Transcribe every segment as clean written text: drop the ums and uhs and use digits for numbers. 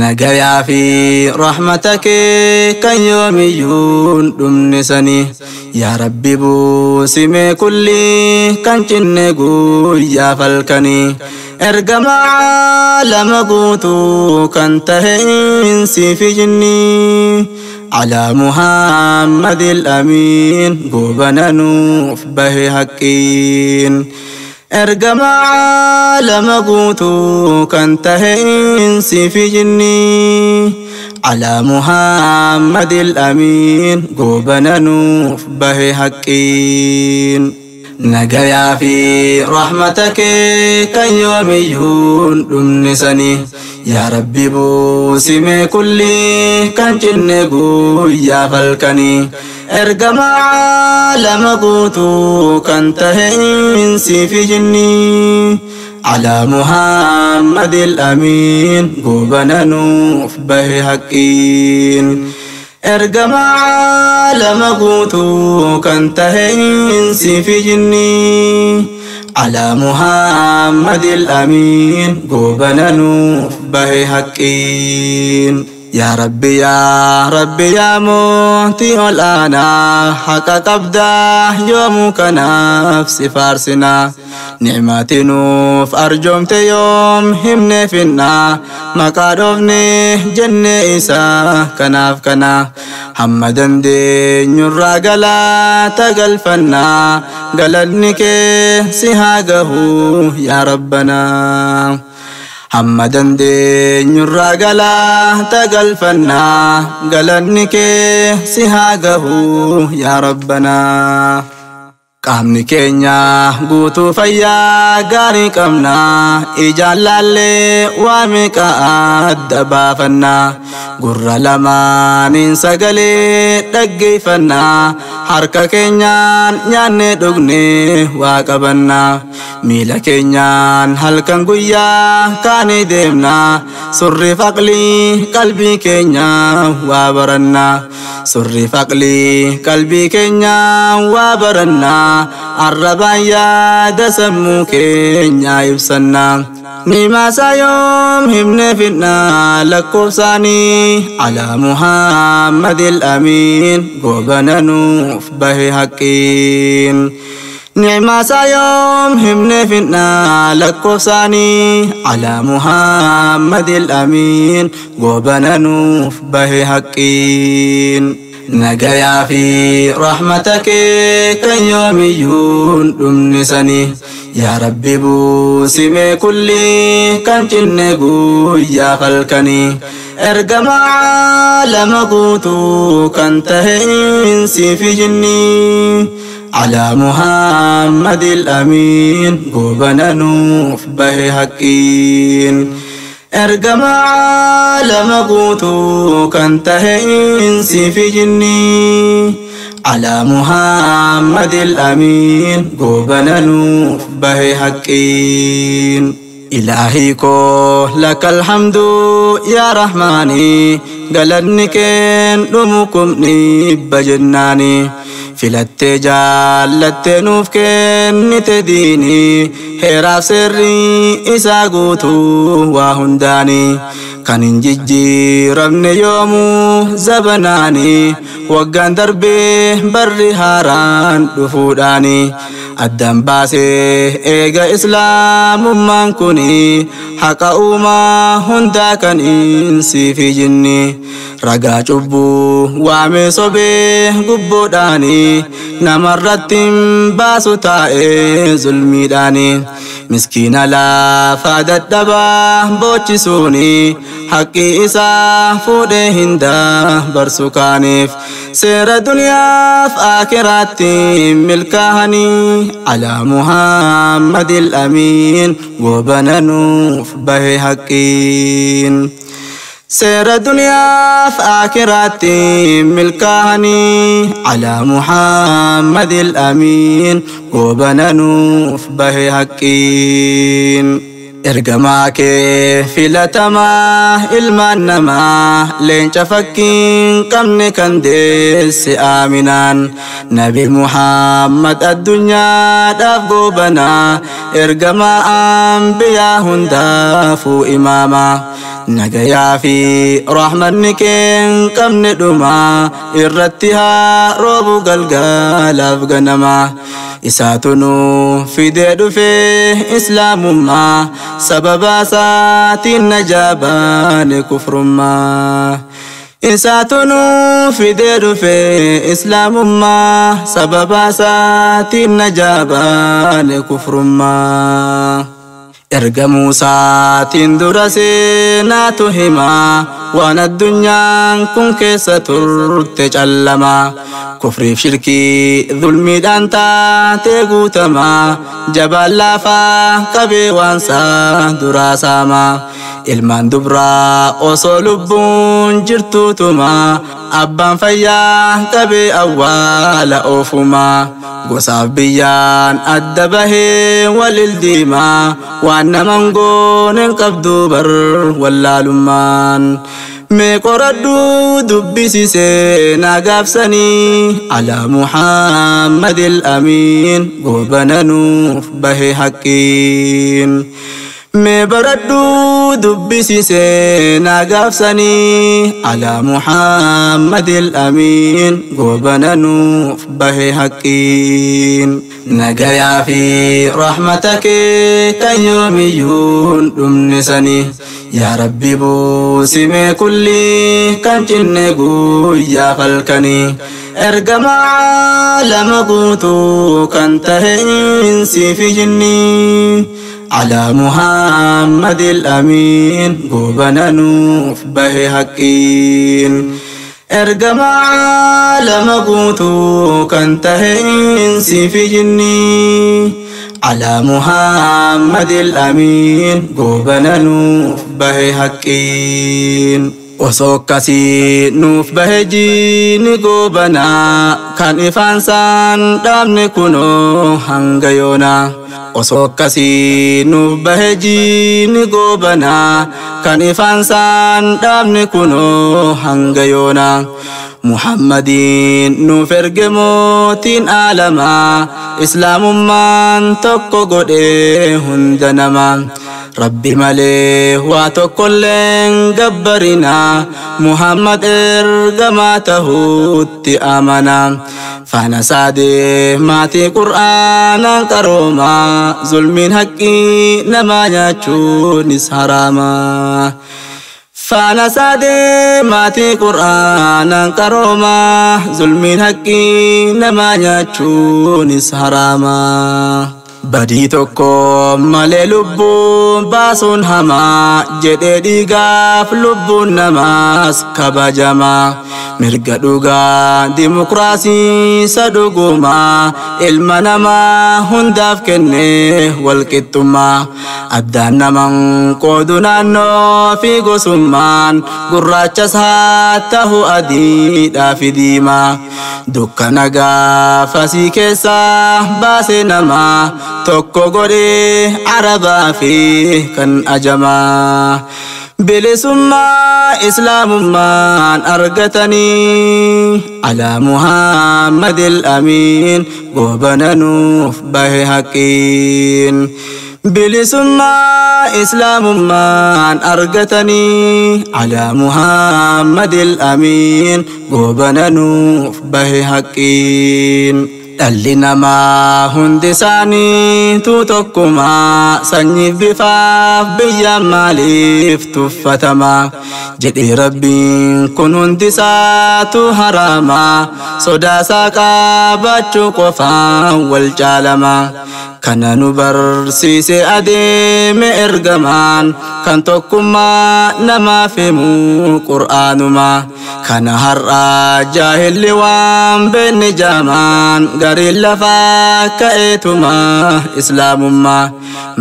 نجايا في رحمتك كان يوميون دمنسني يا ربي بوسمي كلي كان جنقو يا فالكني ارقم عالم قوتو كان تهينسي في جني على محمد الأمين قوبنا نوف به حقين ارقم عالم قوتو كان تهينسي في جني على محمد الأمين قوبنا نوف به حقين نجايا في رحمتك كان يوميون دمنسني يا ربي بوسمي كلي كان جنقو يا فالكني ارقم عالم قوتو كان تهينسي في جني على محمد الأمين قوبنا نوف به حقين ارقم عالم قوتو كان تهينسي في جني على محمد الأمين قوبنا نوف به حقين يا ربي يا موتي الآن حق قبضة يومك نفس فارسنا نعمتي نوف أرجمت يوم همني فينا مقاربني جنة إسا كناف كنا حمدن دي نرى قلا تقلفنا قلدنك سهاقه يا ربنا حمدن دي نرى قلا تقلفنا قلدنك سهاقه يا ربنا قامني كينيا قوتو فيا غاري قمنا إجالالي واميكا أدبافنا قرر لما ننسقلي دقيفنا حركة كينيا نياني دقني واقبنا ميلا كينيا هلكن قويا كاني ديمنا سري فقلي قلبي كينيا وابرنا سري فقلي قلبي كينيا وابرنا الربايا دسمو كينيا يبسنا نما سيوم همنا فينا لكوساني على محمد الأمين قوبنا نوف به حقين نما سيوم همنا فينا لكوساني على محمد الأمين قوبنا نوف به حقين نجايا في رحمتك كان يوميون دمنسني يا ربي بوسمي كلي كان جنقو يا فالكني ارقم عالم قوتو كان تهينسي في جني على محمد الأمين قوبنا نوف به حقين ارقم عالم قوتو كان تهينسي في جني على محمد الأمين قوبنا نوف به حقين إلهي كو لك الحمد يا رحماني قلدني كين رمكم نيب جناني فلت جالت نوف كين نتديني هراف سري إسا قوتو وهنداني كان انجي ربني يومو زبناني وقان دربي بري هاران دفوداني الدم باسي ايغا اسلام من كوني حق اوما هندا كان انسي في جني رقا جبو وامي صبي قبو داني نمرتم باسو تائي ظلمي داني مسكين لا فادت دبا بوچسوني حقي إسا فوده هندا برسوكانيف سير دنيا في آخراتي ملكهني على محمد الأمين وبنا نوف به حقين سير دنيا في آخراتي ملكهني على محمد الأمين وبنا نوف به حقين ergamaa kee filatamaa ilmaan namaa leenca fakkiin qabne kan deesse aaminaan nabi Muhammad addunyaadhaaf goobanaa ergamaa anbiyaa hundaafuu imaama nagayaa fi rahmanni keen qabne dhumaa irratti haa roobu galgalaaf ganama isaatunu fidee dhufe islaamummaa sababa isaatiin najaabane kufrummaa isaatunu fidee dhufe islaamummaa sababa isaatiin najaabane kufrummaa erga Muusaatiin dura seenaatu himaa waan addunyaan kun keessa turte callama kufriif shirkii dhulmiidhaan taatee guutamaa jabaan laafaa qabee waansaa duraa saamaa ilmaan dubraa osoo lubbuun jirtuutumaa abbaan fayyaa qabee awwaala oofumaa gosaaf biyyaan adda bahee walil diimaa waan naman goonen qabdu bar wallaalummaan mee qoradhu dubbisisee naa gaafsanii alaa Muhammadil amiin goobananuuf bahe haqqiin mee baradhu dubbisisee naa gaafsanii alaa Muhammadil amiin goobananuuf bahe haqqiin nagayaa fi rahmata kee kan yoomiyyuun dhumne sanii yaa rabbi buusimee kulli kan cinne guyyaa falkanii ergama lama guutuu kan tahe insi fi jinni على محمد الأمين قوبنا نوف به حقين ارقم عالم قوتو كنتهين في جني على محمد الأمين قوبنا نوف به حقين وسوكسي نوف به جيني قوبنا كان إفانسان دامني كنو هنغيونا وسوكسي نوف به جيني قوبنا كان إفانسان دامني كنو هنغيونا محمدين نوف ارقموتين آلما إسلام من تقو قد هندنما ربي مليه واتوكلين قبرنا محمد ارقماته اتئامنا فانا سادي ماتي قرآن كروما ظلمين حقي نما يچونس حراما فانا سادي ماتي قرآن كروما ظلمين حقي نما يچونس حراما badii tokko malee lubbuun baasuun hamaa jedhee dhiigaaf lubbuun namaas kabajamaa mirga dhugaa dimokiraasii sadhugumaa ilma namaa hundaaf kennee walqixxummaa addaan naman qoodu naannoo fi gosummaan gurraachas haa ta'u adiidhaa fi diimaa dukkana gaafasii keessaa baasee namaa tokko godhee arabaa fi kan ajamaa bilisummaa islaamummaan argatanii alaa Muhammadil amiin goobananuuf bahe haqqiin bilisummaa islaamummaan argatanii alaa Muhammadil amiin goobananuuf bahe haqqiin dhalli namaa hundi isaaniitu tokkuma sanyiif bifaaf biyya maaliif tuffatama jedhee rabbiin kun hundi isaatu haraama sodaasaa qabaachuu qofaan wal caalama kana nu barsiise adeeme ergamaan kan tokkummaa namaaf himu qur'aanuma kana har'a jaahilli waan beenne jaamaan gariin lafaa ka'eetuma islaamummaa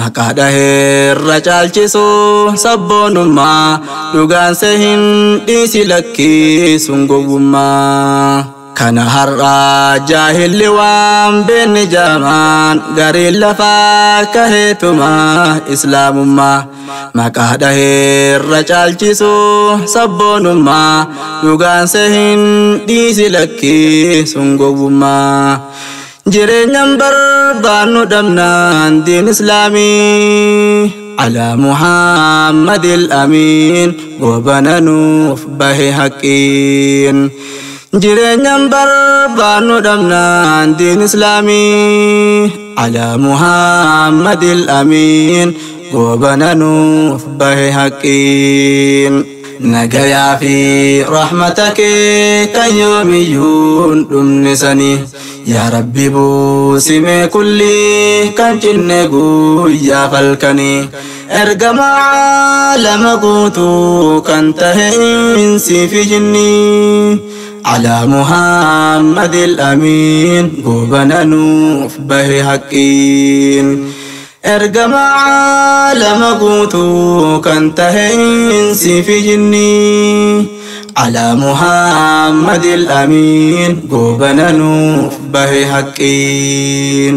maqaa dhaheerra caalchisu sabboonummaa dhugaan se hin dhiisi lakkisuun gowwummaa kana har'a jaahilli waan beenne jaamaan garii lafaa kaheetuma islaamummaa maqaa dhaheerra caalchisu sabboonummaa dhugaan sehin dhiisi lakkii sun gowwummaa jireenyaan barbaannu dhabnaan diin islaamii ala muhammadil amiin goobananuuf bahe haqqiin jireenyaan barbaannu dhabnaan diin islaamii ala muhammadil amiin goobananuuf bahe haqqiin nagayaa fi rahmata kee kan yoomiyyuun dhumnisanii yaa rabbi buusimee kulli kan cinne guyyaa falkanii ergama caalama guutuu kan tahe insi fi jinni ala muhammadil amiin goobananuuf bahe haqqiin ergama caalama guutuu kan tahe insi fi jinni ala muhammadil amiin goobananuuf bahe haqqiin